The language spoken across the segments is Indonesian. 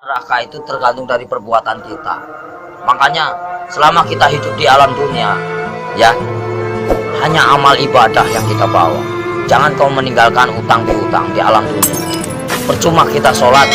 neraka itu tergantung dari perbuatan kita. Makanya selama kita hidup di alam dunia, ya, hanya amal ibadah yang kita bawa. Jangan kau meninggalkan utang piutang di alam dunia. Percuma kita sholat,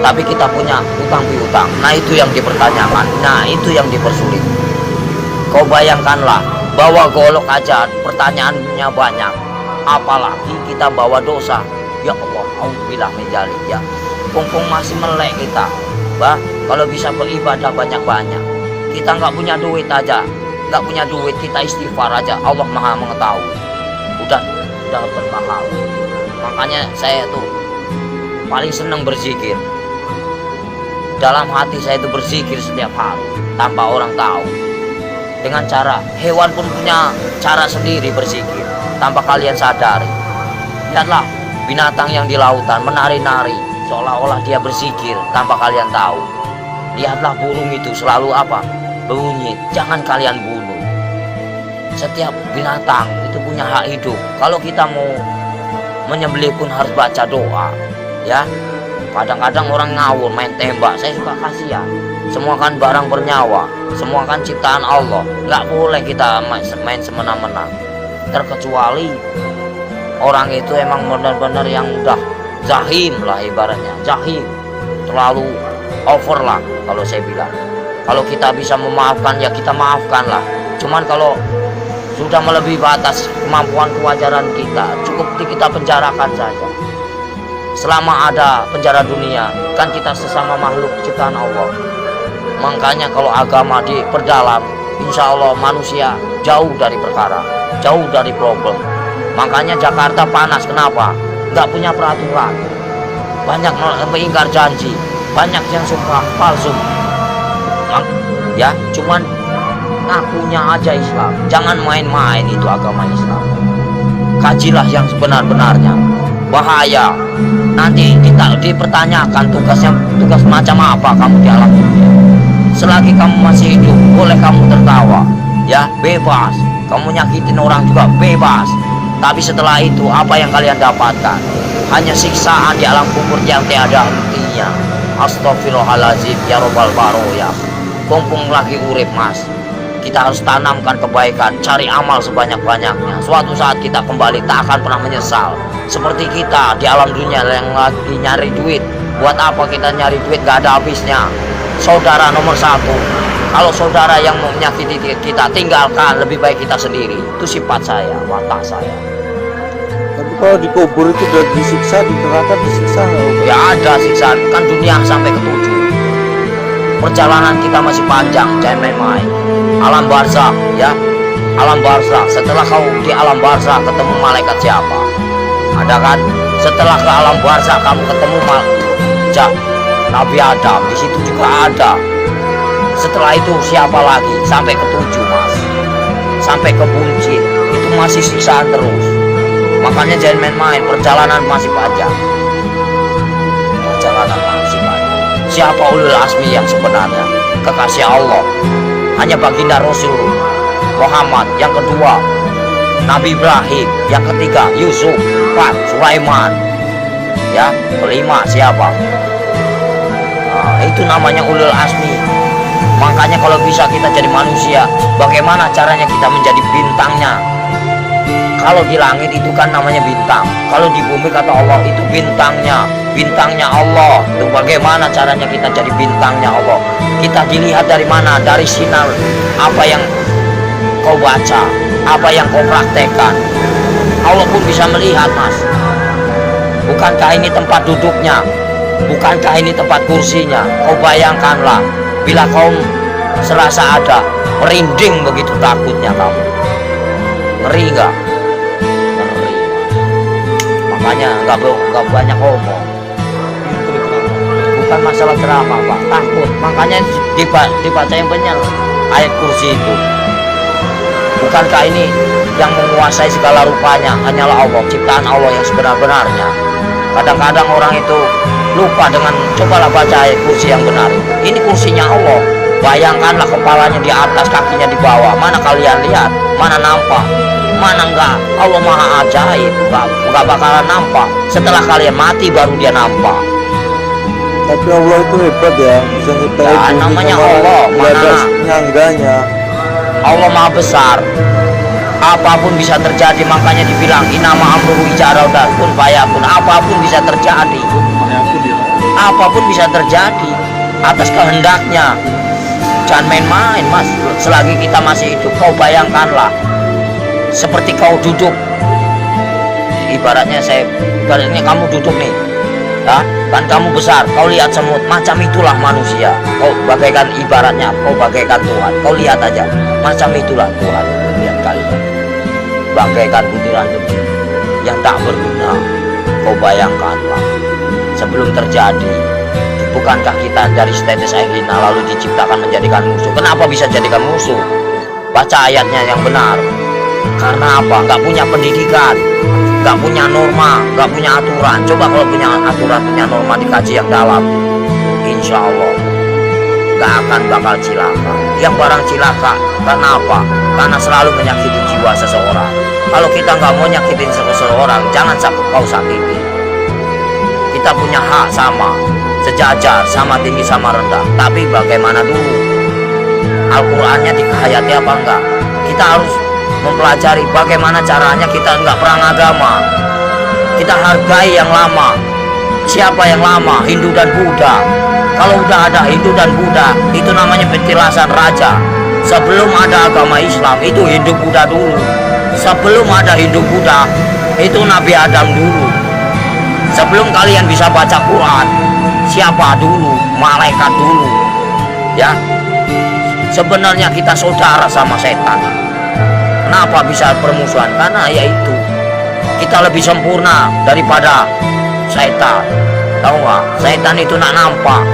tapi kita punya utang piutang. Nah itu yang dipertanyakan, nah itu yang dipersulit. Kau bayangkanlah, bawa golok aja pertanyaannya banyak, apalagi kita bawa dosa. Ya Allah, auzubillah min dzalik, ya. Pungpung masih melek kita, bah. Kalau bisa beribadah banyak-banyak, kita nggak punya duit aja, nggak punya duit, kita istighfar aja, Allah Maha mengetahui. Udah berpahala. Makanya saya tuh paling senang berzikir. Dalam hati saya itu berzikir setiap hari tanpa orang tahu. Dengan cara hewan pun punya cara sendiri berzikir tanpa kalian sadari. Lihatlah binatang yang di lautan menari-nari seolah-olah dia berzikir tanpa kalian tahu. Lihatlah burung itu selalu apa? Bunyi, jangan kalian bunuh. Setiap binatang itu punya hak hidup. Kalau kita mau menyembelih pun harus baca doa, ya. Kadang-kadang orang ngawur main tembak, saya suka kasihan. Semua kan barang bernyawa, semua kan ciptaan Allah. Nggak boleh kita main semena-mena. Terkecuali orang itu emang benar-benar yang udah zahim lah ibaratnya, zahim, terlalu over lah kalau saya bilang. Kalau kita bisa memaafkan ya kita maafkan lah. Cuman kalau sudah melebihi batas kemampuan kewajaran kita, cukup kita penjarakan saja. Selama ada penjara dunia, kan kita sesama makhluk ciptaan Allah. Makanya kalau agama diperdalam, insya Allah manusia jauh dari perkara, jauh dari problem. Makanya Jakarta panas, kenapa? Nggak punya peraturan, banyak mengingkar janji, banyak yang sumpah palsu. Ya, cuman ngakunya aja Islam. Jangan main-main itu agama Islam. Kajilah yang sebenar-benarnya. Bahaya. Nanti kita dipertanyakan tugas macam apa kamu di alam dunia. Selagi kamu masih hidup, boleh kamu tertawa, ya, bebas. Kamu nyakitin orang juga bebas. Tapi setelah itu apa yang kalian dapatkan? Hanya siksaan di alam kubur yang tiada hentinya. Astagfirullahaladzim ya robbal baroya. Kumpung lagi urip mas, kita harus tanamkan kebaikan, cari amal sebanyak-banyaknya. Suatu saat kita kembali tak akan pernah menyesal. Seperti kita di alam dunia yang lagi nyari duit. Buat apa kita nyari duit gak ada habisnya. Saudara nomor satu, kalau saudara yang mau menyakiti kita, tinggalkan, lebih baik kita sendiri. Itu sifat saya, watak saya. Tapi kalau dikubur itu udah disiksa, di neraka disiksa nggak? Ya ada siksaan, kan dunia sampai ke 7. Perjalanan kita masih panjang, jangan main-main. Alam barzakh, ya, alam barzakh. Setelah kau di alam barzakh ketemu malaikat siapa? Ada kan? Setelah ke alam barzakh kamu ketemu Nabi Adam, di situ juga ada. Setelah itu siapa lagi? Sampai ke 7 mas, sampai ke buncit, itu masih siksaan terus. Makanya jangan main-main, perjalanan masih panjang. Perjalanan masih panjang. Siapa ulul asmi yang sebenarnya? Kekasih Allah. Hanya baginda Rasul Muhammad. Yang kedua Nabi Ibrahim. Yang ketiga Yusuf. 4 Sulaiman. Ya, kelima siapa? Nah, itu namanya ulul asmi. Makanya kalau bisa kita jadi manusia, bagaimana caranya kita menjadi bintangnya? Kalau di langit itu kan namanya bintang, kalau di bumi kata Allah itu bintangnya Allah. Itu bagaimana caranya kita jadi bintangnya Allah? Kita dilihat dari mana? Dari sinar apa yang kau baca, apa yang kau praktekkan. Allah pun bisa melihat mas. Bukankah ini tempat duduknya? Bukankah ini tempat kursinya? Kau bayangkanlah, bila kau serasa ada merinding begitu takutnya kamu. Ngeri nggak? Ngeri. Makanya nggak banyak ngomong. Bukan masalah ceramah pak, takut. Makanya dibaca yang benar ayat kursi itu. Bukankah ini yang menguasai segala rupanya hanyalah Allah, ciptaan Allah yang sebenar-benarnya. Kadang-kadang orang itu lupa dengan, cobalah baca ayat kursi yang benar. Ini kursinya Allah. Bayangkanlah kepalanya di atas, kakinya di bawah. Mana kalian lihat? Mana nampak? Mana enggak? Allah maha ajaib. Enggak bakalan nampak. Setelah kalian mati baru dia nampak. Tapi Allah itu hebat ya, bisa nyiptain Ya, bumi namanya sama Allah, nggak ada mana? nyangganya. Allah maha besar, apapun bisa terjadi. Makanya dibilang inama amruhu ijaraudah kun fayakun. Apapun bisa terjadi, apapun bisa terjadi atas kehendaknya. Jangan main-main mas, selagi kita masih hidup. Kau bayangkanlah, seperti kau duduk, ibaratnya kamu duduk nih ya, kan kamu besar, kau lihat semut, macam itulah manusia. Kau bagaikan, ibaratnya kau bagaikan Tuhan. Kau lihat aja, macam itulah Tuhan. Lihat kalian, bagaikan butiran debu yang tak berguna. Kau bayangkanlah, sebelum terjadi, bukankah kita dari setetes air hina lalu diciptakan menjadikan musuh? Kenapa bisa jadikan musuh? Baca ayatnya yang benar. Karena apa? Nggak punya pendidikan, nggak punya norma, nggak punya aturan. Coba kalau punya aturan, punya norma, dikaji yang dalam, insya Allah nggak akan bakal cilaka. Yang barang cilaka karena apa? Karena selalu menyakiti jiwa seseorang. Kalau kita nggak mau nyakitin seseorang, jangan kau sakiti. Kita punya hak sama, sejajar, sama tinggi, sama rendah. Tapi bagaimana dulu? Al-Qur'annya dihayati apa enggak? Kita harus mempelajari bagaimana caranya. Kita enggak perang agama, kita hargai yang lama. Siapa yang lama? Hindu dan Buddha. Kalau udah ada Hindu dan Buddha, itu namanya petilasan raja. Sebelum ada agama Islam, itu Hindu Buddha dulu. Sebelum ada Hindu Buddha, itu Nabi Adam dulu. Sebelum kalian bisa baca Quran, siapa dulu? Malaikat dulu. Ya, sebenarnya kita saudara sama setan. Kenapa bisa permusuhan? Karena yaitu kita lebih sempurna daripada setan. Tahu nggak? Setan itu nak nampak,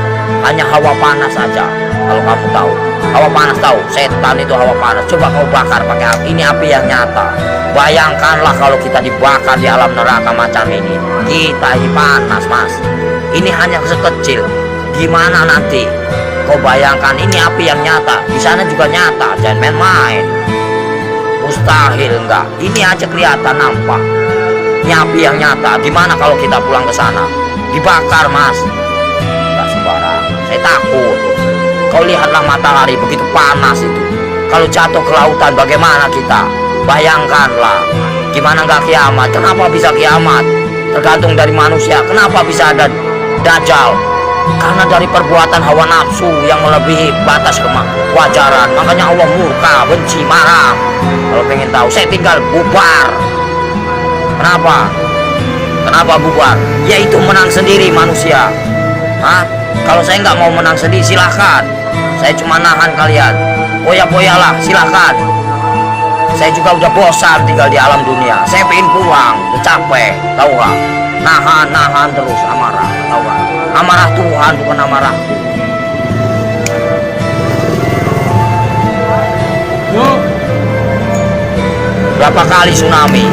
hanya hawa panas saja. Kalau kamu tahu, hawa panas tahu. Setan itu hawa panas. Coba kau bakar pakai api. Ini api yang nyata. Bayangkanlah kalau kita dibakar di alam neraka macam ini. Kita ini panas mas. Ini hanya sekecil. Gimana nanti? Kau bayangkan, ini api yang nyata. Di sana juga nyata. Jangan main-main. Mustahil enggak. Ini aja kelihatan nampak. Ini api yang nyata. Gimana kalau kita pulang ke sana? Dibakar mas. Enggak sembarangan. Saya takut. Kau lihatlah matahari begitu panas itu. Kalau jatuh ke lautan bagaimana kita? Bayangkanlah. Gimana enggak kiamat? Kenapa bisa kiamat? Tergantung dari manusia. Kenapa bisa ada Dajjal? Karena dari perbuatan hawa nafsu yang melebihi batas kewajaran. Makanya Allah murka, benci, marah. Kalau pengen tahu, saya tinggal bubar. Kenapa? Kenapa bubar? Yaitu menang sendiri manusia. Hah? Kalau saya nggak mau menang sendiri, silahkan. Saya cuma nahan kalian. Poya-poyalah, silahkan. Saya juga udah bosan tinggal di alam dunia. Saya pengen pulang, udah capek. Tahu nggak? Nahan terus amarah. Tahu nggak? Amarah Tuhan bukan amarahku. Berapa kali tsunami?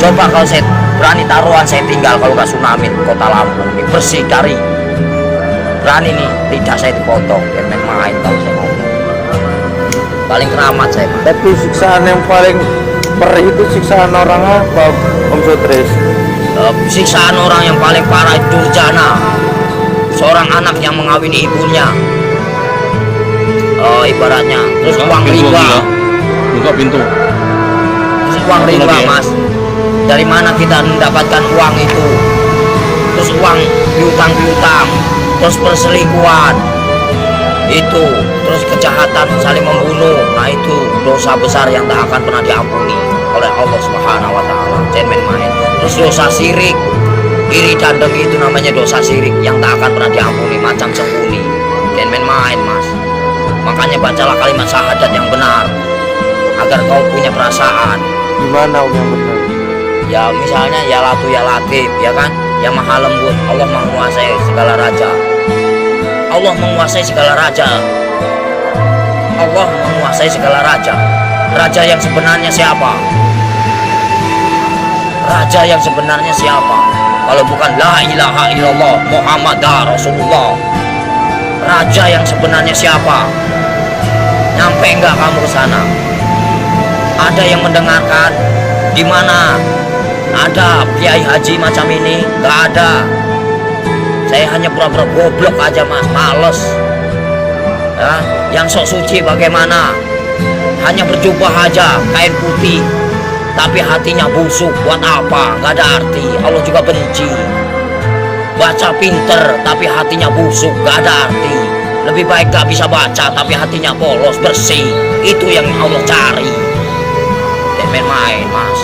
Coba kalau saya berani taruhan, saya tinggal kalau nggak tsunami kota Lampung ini bersih dari. Berani nih, lidah saya dipotong. Dan main-main kalau saya mau. Paling keramat saya. Tapi siksaan yang paling perih itu siksaan orang apa, Om Sutris? Siksaan orang yang paling parah itu durjana. Seorang anak yang mengawini ibunya. Ibaratnya terus uang riba. Buka pintu. Terus uang riba mas. Dari mana kita mendapatkan uang itu? Terus uang piutang, terus perselingkuhan, itu, terus kejahatan saling membunuh. Nah itu dosa besar yang tak akan pernah diampuni oleh Allah Subhanahu Wa Taala. Jangan main-main. Terus dosa syirik, iri dan dengki, itu namanya dosa syirik yang tak akan pernah diampuni, macam sembunyi. Jangan main-main mas. Makanya bacalah kalimat syahadat yang benar agar kau punya perasaan. Gimana Om yang benar? Ya misalnya ya Latu ya Latif, ya kan, yang maha lembut. Allah menguasai segala raja. Allah menguasai segala raja. Allah menguasai segala raja. Raja yang sebenarnya siapa? Raja yang sebenarnya siapa? Kalau bukan la ilaha illallah Muhammadar Rasulullah. Raja yang sebenarnya siapa? Nyampe enggak kamu ke sana? Ada yang mendengarkan? Di mana ada kiai haji macam ini? Enggak ada. Saya hanya pura-pura goblok aja mas, males. Ya, yang sok suci bagaimana? Hanya berjubah aja, kain putih, tapi hatinya busuk. Buat apa? Gak ada arti. Allah juga benci. Baca pinter, tapi hatinya busuk, gak ada arti. Lebih baik gak bisa baca, tapi hatinya polos, bersih. Itu yang Allah cari. Jangan main-main mas.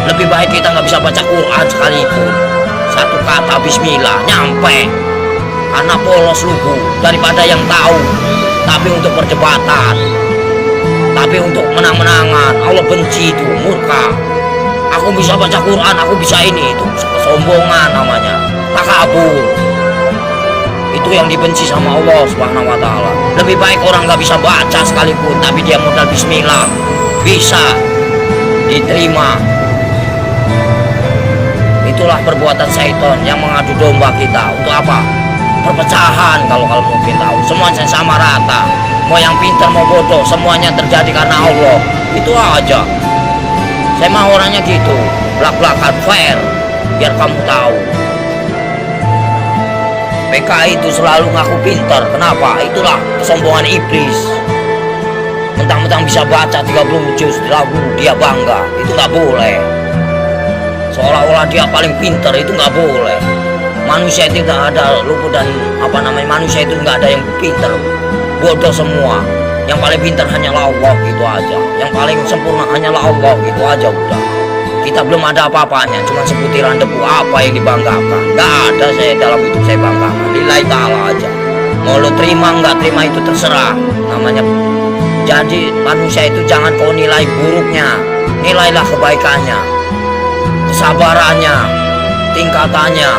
Lebih baik kita gak bisa baca Quran sekalipun, satu kata Bismillah nyampe, karena polos lugu, daripada yang tahu tapi untuk perdebatan, tapi untuk menang-menangan. Allah benci itu, murka. Aku bisa baca Quran, aku bisa ini, itu kesombongan namanya, takabur. Itu yang dibenci sama Allah Subhanahu wa Ta'ala. Lebih baik orang gak bisa baca sekalipun, tapi dia modal Bismillah bisa diterima. Itulah perbuatan syaitan yang mengadu domba kita. Untuk apa? Perpecahan. Kalau mungkin tahu, semuanya sama rata. Mau yang pintar mau bodoh, semuanya terjadi karena Allah. Itu aja. Saya mau orangnya gitu, belak-belakan, fair, biar kamu tahu. PKI itu selalu ngaku pintar. Kenapa? Itulah kesombongan iblis. Mentang-mentang bisa baca 30 juz lagu, dia bangga. Itu nggak boleh. Seolah-olah dia paling pintar, itu nggak boleh. Manusia itu tidak ada luput dan manusia itu nggak ada yang pintar, bodoh semua. Yang paling pintar hanyalah Allah, gitu aja. Yang paling sempurna hanyalah Allah, gitu aja udah. Kita belum ada apa-apanya, cuma seputiran debu. Apa yang dibanggakan? Nggak ada saya dalam hidup saya banggakan. Lillahi ta'ala aja. Mau lo terima nggak terima itu terserah. Namanya. Jadi manusia itu jangan kau nilai buruknya, nilailah kebaikannya, kesabarannya, tingkatannya.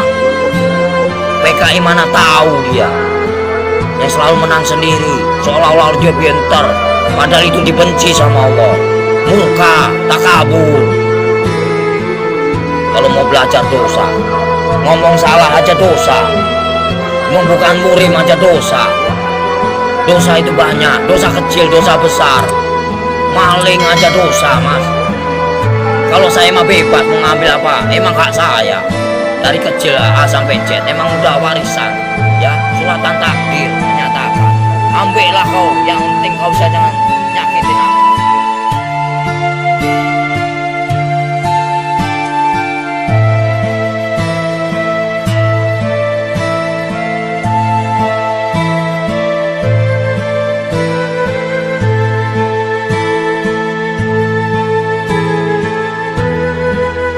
PKI mana tahu dia yang selalu menang sendiri, seolah-olah dia pintar, padahal itu dibenci sama Allah. Murka, takabur. Kalau mau belajar dosa, ngomong salah aja dosa, bukan murim aja dosa. Dosa itu banyak, dosa kecil, dosa besar. Maling aja dosa mas. Kalau saya mah bebas mengambil apa, emang hak saya. Dari kecil A sampai Z, emang udah warisan. Ya, suratan takdir menyatakan. Ambillah kau, yang penting kau bisa jangan nyakitin aku.